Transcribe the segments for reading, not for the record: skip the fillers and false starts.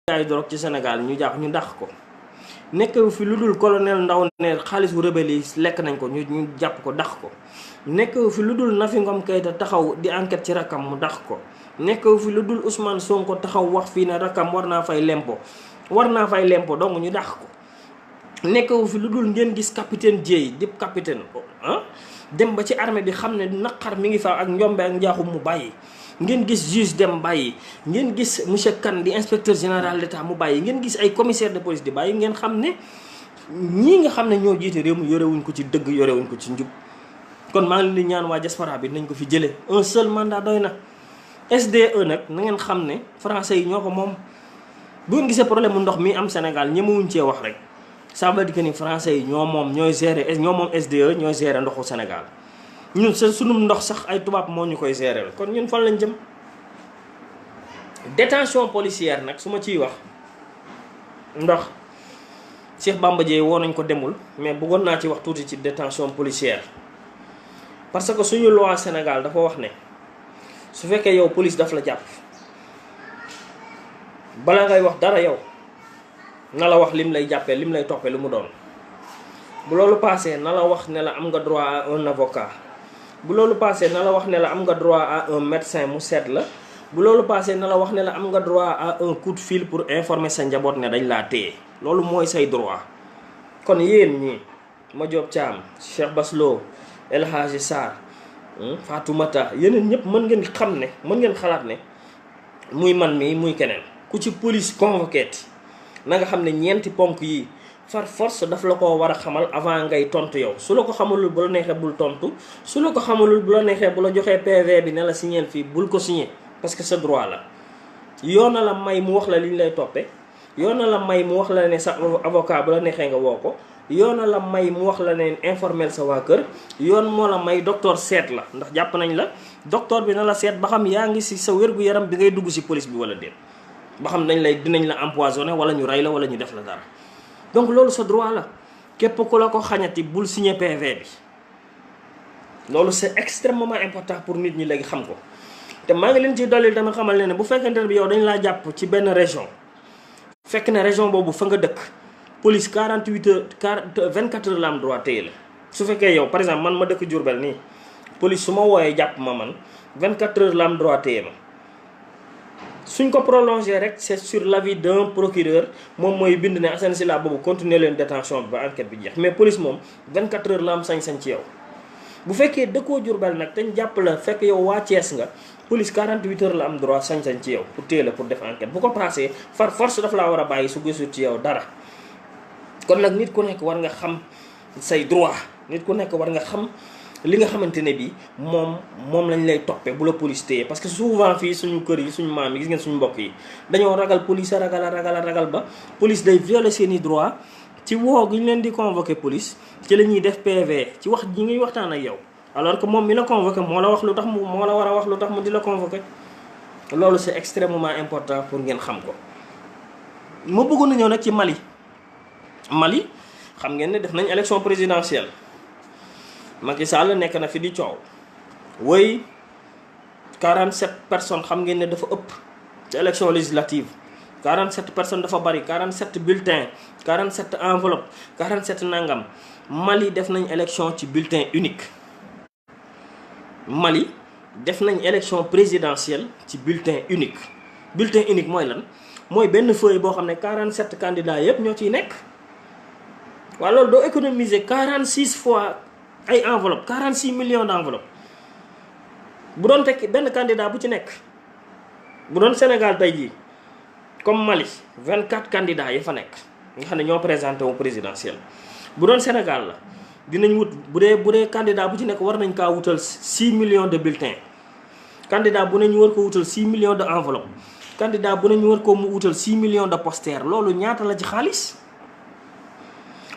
jaay drogue ci Sénégal ñu dàq ko nekk fi lu dul colonel Ndaw ne xaalisu rebelle yi lekk nañ ko ñu jàpp ko dàq ko nekk fi lu dul Nafi Ngom Keïta taxaw di enquête ci rakkam mu dàq ko nekk fi lu dul Ousmane Sonko taxaw wax fii ne rakkam war naa fay lempo donc ñu dàq ko nekk fi lu dul ngeen gis capitaine Dièye di capitaine dem ba ci armée bi xam ne naqar mi ngi fa ak njombe ak njaaxum mu bàyyi ngeen gis juge dem bàyyi ngeen gis monsieur Kane di inspecteur général d'État mu bàyyi ngeen gis ay commissaire de police di bàyyi ngeen xam ne ñii nga xam ne ñoo jiite réew mi yorewuñ ko ci dëgg yorewuñ ko ci njub. kon maa ngi leen di ñaan waa diaspora bi nañ ko fi jëlee un seul mandat doy na. SDE nag na ngeen xam ne français yi ñoo ko moom bu ngeen gisee problème mu ndox mi am Sénégal ñemewuñ cee wax rek ça veut dire que ni français yi ñoo moom SDE ñooy gérer ndoxu Sénégal. ñun sunum ndox sax ay tubaab moo ñu koy gérer kon ñun fan lañ jëm. détention policière nag su ma ciy wax ndax Cheikh Bamba Dièye woo nañ ko demul mais bëggoon naa ci wax tuuti ci détention policière parce que suñu loi Sénégal dafa wax ne su fekkee yow police daf la jàpp bala ngay wax dara yow na la wax lim lay jàppee lim lay toppee lu mu doon. bu loolu passé na la wax ne la am nga droit à un avocat. bu loolu passé na la wax ne la am nga droit à un médecin mu seet la bu loolu passé na la wax ne la am nga droit à un coup de fil pour informer sa njaboot ne dañ laa téye loolu mooy say droit. kon yéen ñi Madiop Thiam Cheikh Baslo El Hadji Sarr Fatoumata yeneen ñëpp mën ngeen xalaat ne muy man mii muy keneen ku ci police convoqué na nga xam ne ñeenti ponk yi far force daf la ko war a xamal avant ngay tontu yow su la ko xamalul bu la neexee bul tontu su la ko xamalul bu la neexee bu la joxee PV bi ne la signer fii bul ko signer parce que sa droit la. yoon na la may mu wax la li ñu lay toppee yoon na la may mu wax la ne sa avocat bu la neexee nga woo ko yoon na la may mu wax la ne informel sa waa kër yoon moo la may docteur seet la ndax jàpp nañ la docteur bi na la seet ba xam yaa ngi si sa wér-gu-yaram bi ngay dugg si police bi wala déet ba xam dinañ la empoisonné wala ñu rey la wala ñu def la dara. donc loolu sa droit la képp ku la ko xañati bul signer PV bi loolu c'est extrêmement important pour nit ñi léegi xam ko te maa ngi leen ci dolli dama xamal ne bu fekkente ne bi yow dañ laa jàpp ci benn région fekk ne région boobu fa nga dëkk police 48 heures 24 heures la am droit téye la su fekkee yow par exemple man ma dëkk Diourbel nii police su ma wooyee jàpp ma man 24 heures la am droit téye ma suñ ko prolongé rek c'est sur l'avis d'un procureur moom mooy bind ne Assane Sylla boobu continuer leen détention bi ba enquête bi jeex mais police moom 24 heures la am sañ-sañ ci yow. bu fekkee dëkkoo Diourbel nag dañ jàpp la fekk yow waa Thiès nga police 48 heures la am droit sañ-sañ ci yow pour téye la pour def enquête bu ko passé far force daf laa war a bàyyi su gisul ci yow dara. kon nag nit ku nekk war nga xam say droit nit ku nekk war nga xam li nga xamante ne bi moom lañ lay toppee bu la police téye parce que souvent fii suñu kër yi suñu maam yi gis ngeen suñu mbokk yi dañoo ragal police a ragal ba police day violer seeni droit ci woo gi ñu leen di convoquer police ci la ñuy def PV ci wax ji ngay waxtaan ak yow alors que moom mi la convoqué moo la wax lu tax moo la war a wax lu tax mu di la convoqué loolu c'est extrêmement important pour ngeen xam ko. ma bëggoon na ñëw nag ci Mali xam ngeen ne def nañ élection présidentielle Macky Sall nekk na fi di coow woy 47 personnes xam ngeen ne dafa ëpp ci élection législative 47 personnes dafa bari 47 bulletins 47 enveloppes 47 nangam Mali def nañ élection ci bulletin unique. Mali def nañ élection présidentielle ci bulletin unique mooy lan mooy benn feuille boo xam ne 47 candidats yëpp ñoo ciy nekk. waaw loolu doo économiser 46 fois ay enveloppe 46 millions d'enveloppes bu doon tekki benn candidat bu ci nekk bu doon Sénégal tey jii comme Mali 24 candidats yi fa nekk nga xam ne ñoo présenté wu présidentiel bu doon Sénégal la dinañ wut bu dee candidat bu ci nekk war nañ kaa wutal 6 millions de bulletins candidat bu ne ñu war ko wutal 6 millions de enveloppes candidat bu ne ñu war ko mu wutal 6 millions de posters loolu ñaata la ci xaalis.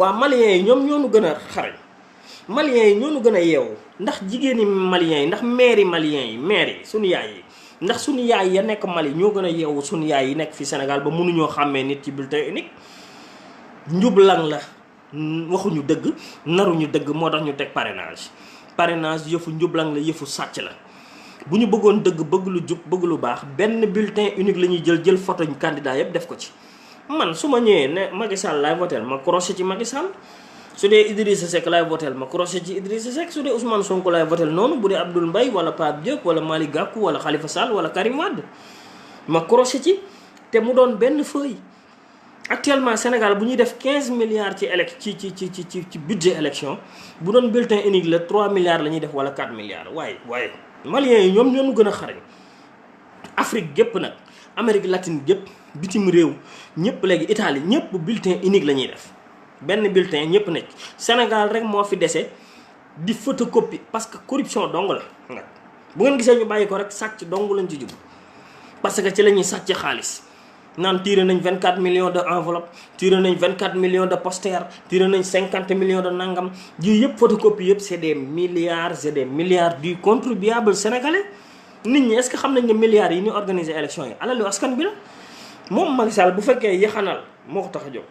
waaw maliens yi ñoom ñoo nu gën a xarañ maliens yi ñoo nu gën a yeewu ndax jigéeni maliens yi ndax maire yi suñu yaay yi ndax suñu yaay ya nekk Mali ñoo gën a yeewu suñu yaay yi nekk fi Sénégal ba mënuñoo xàmmee nit ci bulletin unique. njublang la waxuñu dëgg naruñu dëgg moo tax ñu teg parrainage yëfu njublang la yëfu sàcc la bu ñu bëggoon dëgg bëgg lu jub bëgg lu baax benn bulletin unique la ñuy jël photo candidat yëpp def ko ci. man su ma ñëwee ne Macky Sall laay votel ma croché ci Macky Sall su dee Idrissa Seck laay votel ma croché ci Idrissa Seck su dee Ousmane Sonko laay votel noonu bu dee Abdoul Mbaye wala Pape Diop wala Malick Gakou wala Khalifa Sall wala Karim Wade ma croché ci te mu doon benn feuille. actuellement Sénégal bu ñuy def 15 milliards ci budget élection bu doon bulletin unique la 3 milliards la ñuy def wala 4 milliards waaye Maliens yi ñoom ñoo gën a xarañ. Afrique gépp nag Amérique latine gépp bitim réew ñëpp léegi Italie ñëpp bulletin unique la ñuy def benn bulletin ñëpp nekk Sénégal rek moo fi dese di photocopie parce que corruption dong la nag bu ngeen gisee ñu bàyyi ko rek sàcc dong lañ ci jub parce que ci la ñuy sàcc xaalis. naan tiré nañ 24 millions de enveloppe tiré nañ 24 millions de posters tiré nañ 50 millions de nangam yii yëpp photocopie yëpp c'est des milliards du contribuable sénégalais. nit ñi est-ce que xam nañ ne milliards yi ñu organiser élection yi alalu askan bi la moom Macky Sall bu fekkee yaxanal moo ko tax a jóg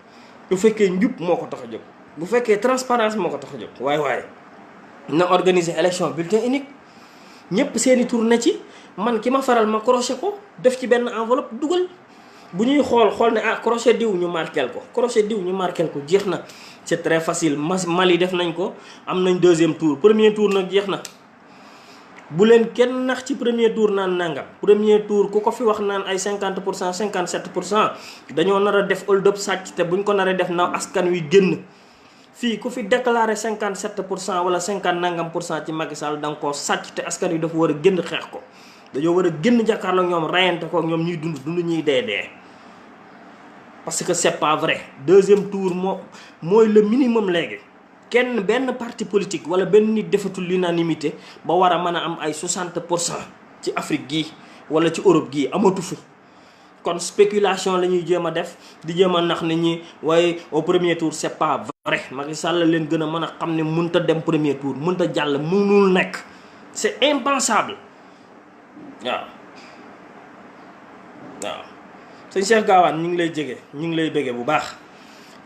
bu fekkee njub moo ko tax a jóg bu fekkee transparence moo ko tax a jóg waaye na organiser élection bulletin unique ñëpp seeni tour na ci man ki ma faral ma crochet ko def ci benn enveloppe dugal. bu ñuy xool ne crochet diw ñu marquel ko jeex na c'est très facile Mali def nañ ko am nañ deuxième tour premier tour nag jeex na bu leen kenn nax ci premier tour naan nangam premier tour ku ko fi wax naan ay 50 pour cent 57 pour cent dañoo nar a def hold up sàcc te buñ ko naree def na askan wi génn fii ku fi déclaré 57 pour cent wala 50 nangam pour cent ci Macky Sall da nga koo sàcc te askan wi dafa war a génn xeex ko dañoo war a génn jàkkaarloo ñoom rayante ko ñoom ñuy dund ñuy dee. parce que c'est pas vrai deuxième tour mooy le minimum léegi benn parti politique wala benn nit defatul l'unanimité ba war a mën a am ay 60 pour cent ci Afrique gii wala ci Europe gii amatu fi kon spéculation la ñuy jéem a def di jéem a nax nit ñi waaye au premier tour c'est pas vrai Macky Sall leen gën a mën a xam ne mënut a dem premier tour mënut a jàll mënul nekk c'est impensable waaw. sëñ Cheikh Gawane ñu ngi lay jege ñu ngi lay bëggee bu baax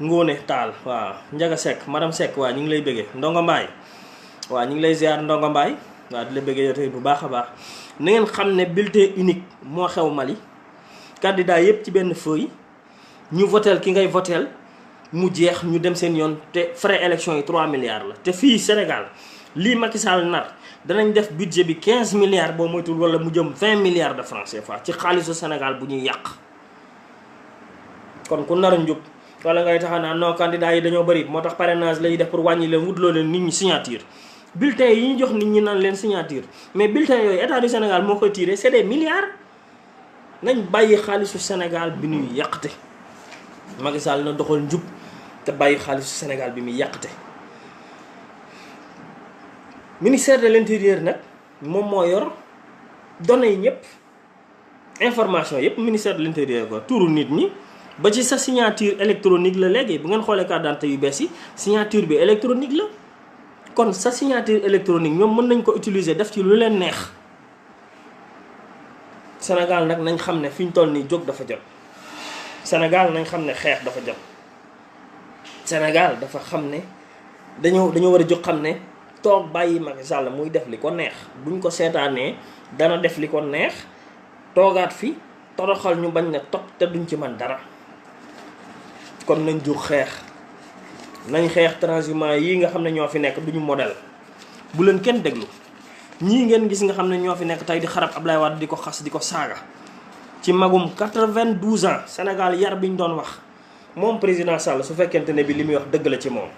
Ngone Taal waaw Njaga Seck madame Seck waaw ñu ngi lay bëggee Ndongo Mbaye waaw ñu ngi lay ziar Ndongo Mbaye waaw di la bëggee yow tamit bu baax a baax na ngeen xam ne bulletin unique moo xew Mali candidat yëpp ci benn feuille ñu votel ki ngay votel mu jeex ñu dem seen yoon te frais élection yi 3 milliards la te fii Sénégal lii Macky Sall nar danañ def budget bi 15 milliards boo moytul wala mu jëm 20 milliards de francs CFA ci xaalisu Sénégal bu ñuy yàq. kon ku nar a njub wala ngay taxa naan non candidat yi dañoo bëri moo tax parrainage lay def pour wàññi leen wutloo leen nit ñi signature bulletin yi ñu jox nit ñi naan leen signature mais bulletin yooyu état du Sénégal moo koy tiré c'est des milliards nañ bàyyi xaalisu Sénégal bi ñuy yàqte Macky Sall na doxal njub te bàyyi xaalisu Sénégal bi muy yàqte ministère de l'intérieur nag moom moo yor données yi ñëpp information yëpp ministère de l'intérieur ko turu nit ñi ba ci sa signature électronique la léegi bu ngeen xoolee carte d'identité yu bees yi signature bi électronique la kon sa signature électronique ñoom mën nañ ko utiliser def ci lu leen neex Sénégal nag nañ xam ne fi ñu toll nii jóg dafa jot Sénégal nañ xam ne xeex dafa jot Sénégal dafa xam ne dañoo war a jóg xam ne toog bàyyi Macky Sall muy def li ko neex buñ ko seetaanee dana def li ko neex toogaat fi toroxal ñu bañ na topp te duñ ci man dara kon nañ jóg xeex nañ xeex transhumance yi nga xam ne ñoo fi nekk duñu modèle bu leen kenn déglu ñii ngeen gis nga xam ne ñoo fi nekk tey di xarab Ablaye Wade di ko xas di ko saaga ci magum 92 ans Sénégal yar bi ñu doon wax moom président Sall su fekkente ne bi li muy wax dëgg la ci moom.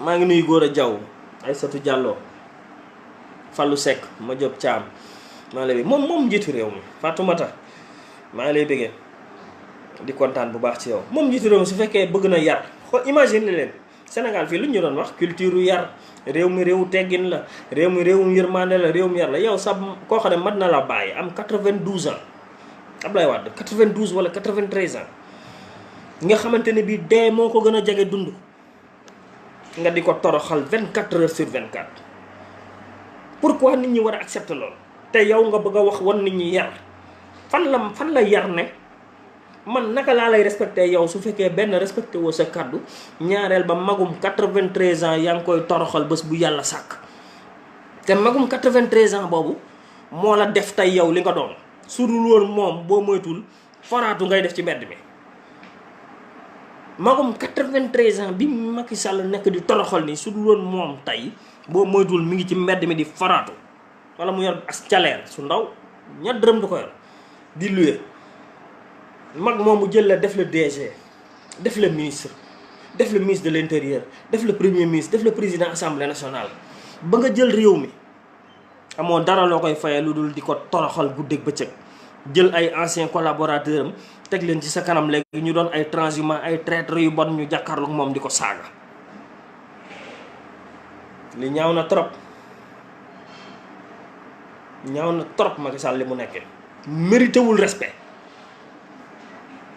maa ngi nuyu Gora Diaw Aïssatou Diallo Fallou Seck ma Diop Thiam maa ngi lay moom njiitu réew mi Fatoumata maa ngi lay bëggee di kontaan bu baax ci yow moom njiitu réew mi su fekkee bëgg na yar xool imagine leen Sénégal fii lu ñu doon wax culture yar réew mi réewu teggin la réew mi réewum yërmande la réewum yar la yow sax koo xam ne mat na la bàyyi am 92 ans Ablaye Wade 92 wala 93 ans nga xamante ne bii dee moo ko gën a jege dund nga di ko toroxal 24 heures sur 24 pourquoi nit ñi war a accepter loolu te yow nga bëgg a wax wan nit ñi yar fan la yar ne man naka laa lay respecté yow su fekkee benn respecté woo sa kàddu ñaareel ba magum 93 ans yaa ngi koy toroxal bés bu yàlla sàkk te magum 93 ans boobu moo la def tey yow li nga doon. su dul woon moom boo moytul faraatu ngay def ci mbedd mi. magum 93 ans bi Macky Sall nekk di toroxal nii su dul woon moom tey boo moytul mi ngi ci mbedd mi di faraatu wala mu yor as salaire su ndaw ña dërëm du ko yor di luye. mag moomu jël la def le DG def le ministre def le ministre de l'intérieur def le premier ministre def le président assemblée nationale ba nga jël réew mi amoo dara loo koy fayee lu dul di ko toroxal guddeeg bëccëg jël ay anciens collaborateurs am teg leen ci sa kanam léegi ñu doon ay transhumants ay traîtres yu bon ñu jàkkaarloog moom di ko saaga. li ñaaw na trop Macky Sall li mu nekkee mérité wul respect.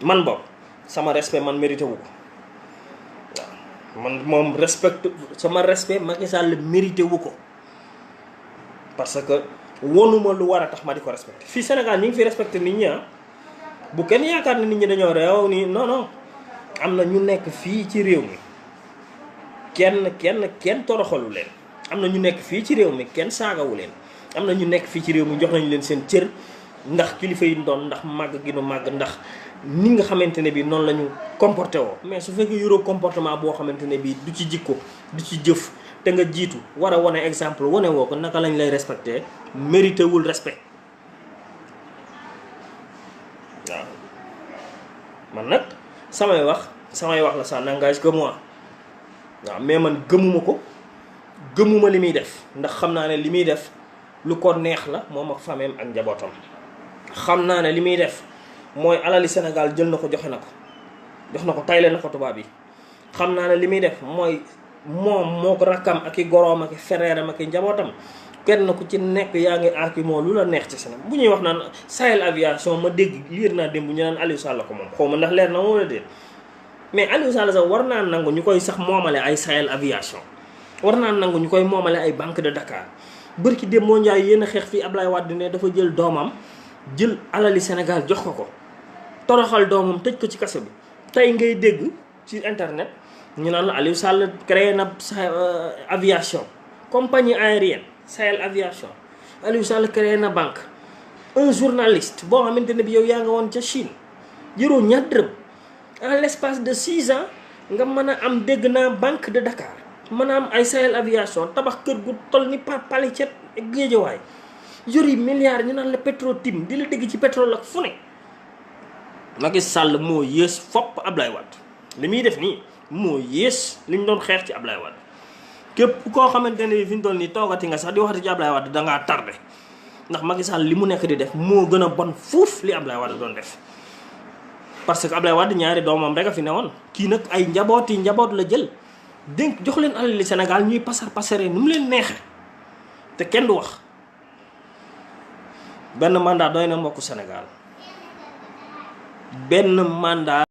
man boog sama respect man mérité wu ko waaw man moom sama respect Macky Sall mérité wu ko parce que wonuma lu war a tax ma di ko respecté. fii Sénégal ñi ngi fi respecté nit ñi bu kenn yaakaar ne nit ñi dañoo réew nii non am na ñu nekk fii ci réew mi kenn toroxalu leen. am na ñu nekk fii ci réew mi kenn saagawu leen. am na ñu nekk fii ci réew mi jox nañu leen seen cër ndax kilifa yi doon ndax màgg gi nu màgg ndax ni nga xamante ne bii noonu la ñu comporté woo. mais su fekkee yoroo comportement boo xamante ne bii du ci jikko du ci jëf te nga jiitu war a wane exemple wane woo ko naka lañ lay respecté mérité wul respect. waaw man nag samay wax la ça n'engage que moi waaw mais man gëmuma li muy def ndax xam naa ne li muy def lu ko neex la moom ak fameem ak njabootam. xam naa ne li muy def mooy alali Sénégal jël na ko jox na ko tayle na ko tubaab yi. xam naa ne li muy def mooy moom moo ko rakkam ak i goroom ak i fereeram ak i njabootam kenn ku ci nekk yaa ngi aaki moo lu la neex ci Sénégal. bu ñuy wax naan Sahel aviation ma dégg liir naa démb ñu naan Aliou Sall ko moom xaw ma ndax leer na moo la déet mais Aliou Sall sax war naa nangu ñu koy sax moomale ay Sahel aviation war naa nangu ñu koy moomale ay Banque de Dakar. bërki dem moo njaay yéen a xeex fii Ablaye Wade ne dafa jël doomam jël alali Sénégal jox ko toroxal doomam tëj ko ci kaso bi. tey ngay dégg ci internet ñu naan la Aliou Sall créé na aviation compagnie aérienne Sahel aviation Aliou Sall créé na banque. un journaliste boo xamante ne bi yow yaa nga woon ca Chine jëroo ñaar dërëm en l'espace de 6 ans nga mën a am dégg naa Banque de Dakar. mën a am ay Sahel aviation tabax kër gu toll ni pali cet Géejawaay yori milliards ñu naan la Petro-Tim di la dégg ci pétrole ak fu ne. Macky Sall moo yées fopp Ablaye Wade li muy def nii moo yées li ñu doon xeex ci Ablaye Wade képp koo xamante ne fi ñu toll nii toogati nga sax di waxati ci Ablaye Wade dangaa tardé ndax Macky Sall li mu nekk di def moo gën a bon fuuf li Ablaye Wade doon def. parce que Ablaye Wade ñaari doomam rek a fi newoon kii nag ay njaboot la jël. dénk jox leen alali Sénégal ñuy pasaree nu mu leen neexee te kenn du wax benn mandat doy na mbokku Sénégal benn mandat